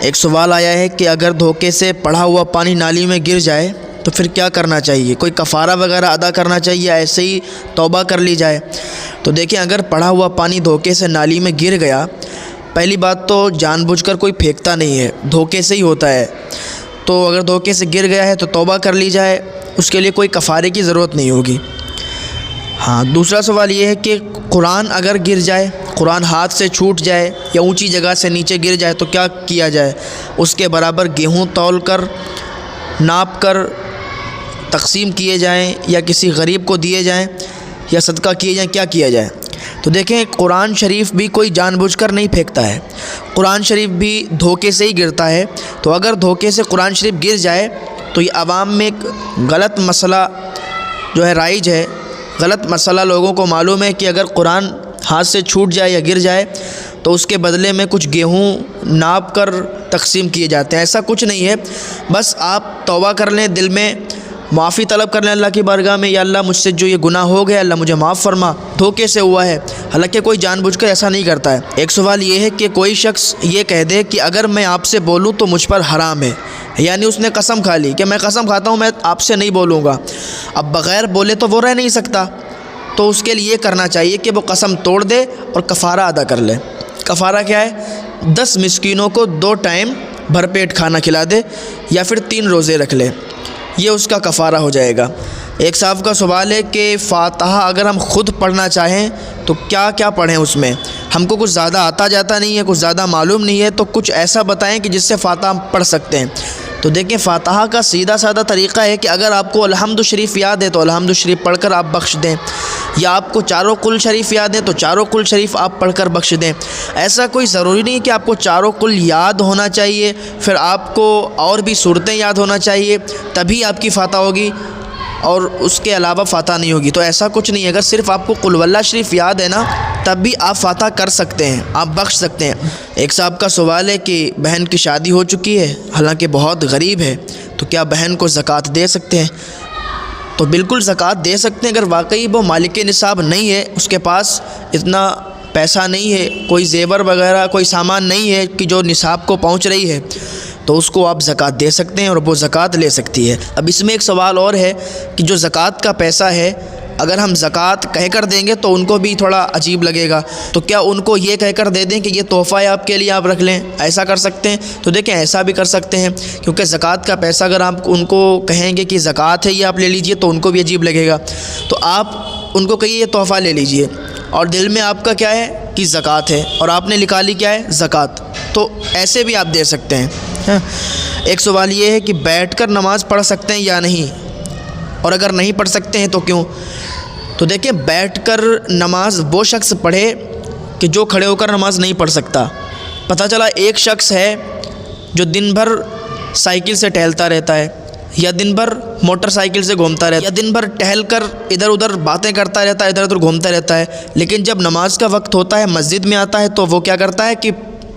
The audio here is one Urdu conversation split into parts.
ایک سوال آیا ہے کہ اگر دھوکے سے پڑھا ہوا پانی نالی میں گر جائے تو پھر کیا کرنا چاہیے؟ کوئی کفارہ وغیرہ ادا کرنا چاہیے، ایسے ہی توبہ کر لی جائے؟ تو دیکھیں، اگر پڑھا ہوا پانی دھوکے سے نالی میں گر گیا، پہلی بات تو جان بوجھ کر کوئی پھینکتا نہیں ہے، دھوکے سے ہی ہوتا ہے۔ تو اگر دھوکے سے گر گیا ہے تو توبہ کر لی جائے، اس کے لیے کوئی کفارے کی ضرورت نہیں ہوگی۔ ہاں، دوسرا سوال یہ ہے کہ قرآن اگر گر جائے، قرآن ہاتھ سے چھوٹ جائے یا اونچی جگہ سے نیچے گر جائے تو کیا کیا جائے؟ اس کے برابر گیہوں تول کر، ناپ کر تقسیم کیے جائیں یا کسی غریب کو دیے جائیں یا صدقہ کیے جائیں، کیا کیا جائے؟ تو دیکھیں، قرآن شریف بھی کوئی جان بوجھ کر نہیں پھینکتا ہے، قرآن شریف بھی دھوکے سے ہی گرتا ہے۔ تو اگر دھوکے سے قرآن شریف گر جائے تو یہ عوام میں ایک غلط مسئلہ جو ہے رائج ہے، غلط مسئلہ لوگوں کو معلوم ہے کہ اگر قرآن ہاتھ سے چھوٹ جائے یا گر جائے تو اس کے بدلے میں کچھ گیہوں ناپ کر تقسیم کیے جاتے ہیں۔ ایسا کچھ نہیں ہے، بس آپ توبہ کر لیں، دل میں معافی طلب کر لیں اللہ کی بارگاہ میں، یا اللہ مجھ سے جو یہ گناہ ہو گیا اللہ مجھے معاف فرما، دھوکے سے ہوا ہے۔ حالانکہ کوئی جان بوجھ کر ایسا نہیں کرتا ہے۔ ایک سوال یہ ہے کہ کوئی شخص یہ کہہ دے کہ اگر میں آپ سے بولوں تو مجھ پر حرام ہے، یعنی اس نے قسم کھا لی کہ میں قسم کھاتا ہوں میں آپ سے نہیں بولوں گا، اب بغیر بولے تو وہ رہ نہیں سکتا، تو اس کے لیے یہ کرنا چاہیے کہ وہ قسم توڑ دے اور کفارہ ادا کر لے۔ کفارہ کیا ہے؟ 10 مسکینوں کو 2 ٹائم بھر پیٹ کھانا کھلا دے یا پھر 3 روزے رکھ لے، یہ اس کا کفارہ ہو جائے گا۔ ایک صاحب کا سوال ہے کہ فاتحہ اگر ہم خود پڑھنا چاہیں تو کیا کیا پڑھیں؟ اس میں ہم کو کچھ زیادہ آتا جاتا نہیں ہے، کچھ زیادہ معلوم نہیں ہے، تو کچھ ایسا بتائیں کہ جس سے فاتحہ ہم پڑھ سکتے ہیں۔ تو دیکھیں، فاتحہ کا سیدھا سادہ طریقہ ہے کہ اگر آپ کو الحمد شریف یاد ہے تو الحمد شریف پڑھ کر آپ بخش دیں، یا آپ کو چاروں قل شریف یاد ہے تو چاروں قل شریف آپ پڑھ کر بخش دیں۔ ایسا کوئی ضروری نہیں کہ آپ کو چاروں قل یاد ہونا چاہیے، پھر آپ کو اور بھی صورتیں یاد ہونا چاہیے تبھی آپ کی فاتحہ ہوگی اور اس کے علاوہ فاتحہ نہیں ہوگی، تو ایسا کچھ نہیں ہے۔ اگر صرف آپ کو قل واللہ شریف یاد ہے نا تب بھی آپ فاتحہ کر سکتے ہیں، آپ بخش سکتے ہیں۔ ایک صاحب کا سوال ہے کہ بہن کی شادی ہو چکی ہے حالانکہ بہت غریب ہے، تو کیا بہن کو زکوٰۃ دے سکتے ہیں؟ تو بالکل زکوٰۃ دے سکتے ہیں، اگر واقعی وہ مالک نصاب نہیں ہے، اس کے پاس اتنا پیسہ نہیں ہے، کوئی زیور وغیرہ کوئی سامان نہیں ہے کہ جو نصاب کو پہنچ رہی ہے، تو اس کو آپ زکوٰۃ دے سکتے ہیں اور وہ زکوٰۃ لے سکتی ہے۔ اب اس میں ایک سوال اور ہے کہ جو زکوٰۃ کا پیسہ ہے اگر ہم زکوٰۃ کہہ کر دیں گے تو ان کو بھی تھوڑا عجیب لگے گا، تو کیا ان کو یہ کہہ کر دے دیں کہ یہ تحفہ ہے آپ کے لیے، آپ رکھ لیں؟ ایسا کر سکتے ہیں؟ تو دیکھیں، ایسا بھی کر سکتے ہیں، کیونکہ زکوٰۃ کا پیسہ اگر آپ ان کو کہیں گے کہ زکوٰۃ ہے یہ آپ لے لیجئے تو ان کو بھی عجیب لگے گا، تو آپ ان کو کہیے یہ تحفہ لے لیجئے، اور دل میں آپ کا کیا ہے کہ زکوٰۃ ہے اور آپ نے نکالی کیا ہے؟ زکوٰۃ، تو ایسے بھی آپ دے سکتے ہیں۔ ایک سوال یہ ہے کہ بیٹھ کر نماز پڑھ سکتے ہیں یا نہیں، اور اگر نہیں پڑھ سکتے ہیں تو کیوں؟ تو دیکھیں، بیٹھ کر نماز وہ شخص پڑھے کہ جو کھڑے ہو کر نماز نہیں پڑھ سکتا۔ پتہ چلا ایک شخص ہے جو دن بھر سائیکل سے ٹہلتا رہتا ہے، یا دن بھر موٹر سائیکل سے گھومتا رہتا ہے، یا دن بھر ٹہل کر ادھر ادھر باتیں کرتا رہتا ہے، ادھر ادھر گھومتا رہتا ہے، لیکن جب نماز کا وقت ہوتا ہے مسجد میں آتا ہے تو وہ کیا کرتا ہے کہ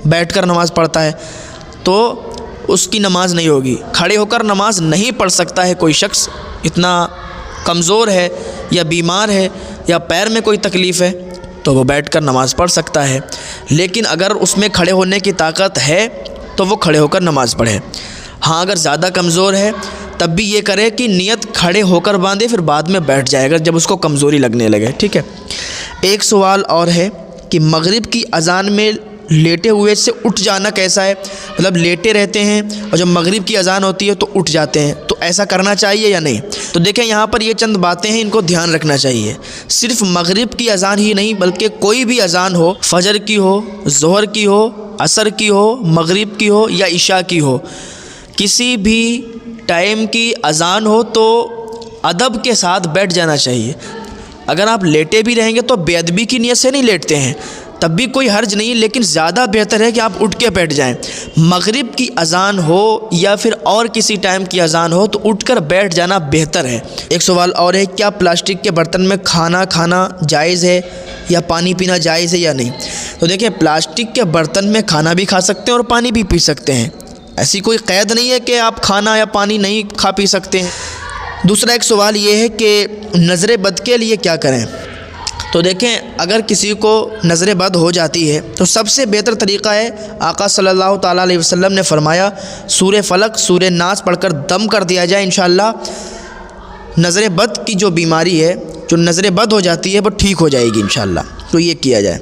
بیٹھ کر نماز پڑھتا ہے، تو اس کی نماز نہیں ہوگی۔ کھڑے ہو کر نماز نہیں پڑھ سکتا ہے کوئی شخص، اتنا کمزور ہے یا بیمار ہے یا پیر میں کوئی تکلیف ہے تو وہ بیٹھ کر نماز پڑھ سکتا ہے، لیکن اگر اس میں کھڑے ہونے کی طاقت ہے تو وہ کھڑے ہو کر نماز پڑھے۔ ہاں، اگر زیادہ کمزور ہے تب بھی یہ کرے کہ نیت کھڑے ہو کر باندھے، پھر بعد میں بیٹھ جائے گا جب اس کو کمزوری لگنے لگے، ٹھیک ہے۔ ایک سوال اور ہے کہ مغرب کی اذان میں لیٹے ہوئے سے اٹھ جانا کیسا ہے؟ مطلب لیٹے رہتے ہیں اور جب مغرب کی اذان ہوتی ہے تو اٹھ جاتے ہیں، تو ایسا کرنا چاہیے یا نہیں؟ تو دیکھیں، یہاں پر یہ چند باتیں ہیں، ان کو دھیان رکھنا چاہیے۔ صرف مغرب کی اذان ہی نہیں بلکہ کوئی بھی اذان ہو، فجر کی ہو، ظہر کی ہو، عصر کی ہو، مغرب کی ہو یا عشاء کی ہو، کسی بھی ٹائم کی اذان ہو تو ادب کے ساتھ بیٹھ جانا چاہیے۔ اگر آپ لیٹے بھی رہیں گے تو بے ادبی کی نیت سے نہیں لیٹتے ہیں تب بھی کوئی حرج نہیں، لیکن زیادہ بہتر ہے کہ آپ اٹھ کے بیٹھ جائیں۔ مغرب کی اذان ہو یا پھر اور کسی ٹائم کی اذان ہو تو اٹھ کر بیٹھ جانا بہتر ہے۔ ایک سوال اور ہے، کیا پلاسٹک کے برتن میں کھانا کھانا جائز ہے یا پانی پینا جائز ہے یا نہیں؟ تو دیکھیں، پلاسٹک کے برتن میں کھانا بھی کھا سکتے ہیں اور پانی بھی پی سکتے ہیں، ایسی کوئی قید نہیں ہے کہ آپ کھانا یا پانی نہیں کھا پی سکتے ہیں۔ دوسرا ایک سوال یہ ہے کہ نظر بد کے لیے کیا کریں؟ تو دیکھیں اگر کسی کو نظر بد ہو جاتی ہے تو سب سے بہتر طریقہ ہے، آقا صلی اللہ تعالیٰ علیہ وسلم نے فرمایا سورہ فلق سورہ ناس پڑھ کر دم کر دیا جائے، انشاءاللہ نظر بد کی جو بیماری ہے، جو نظر بد ہو جاتی ہے وہ ٹھیک ہو جائے گی انشاءاللہ، تو یہ کیا جائے۔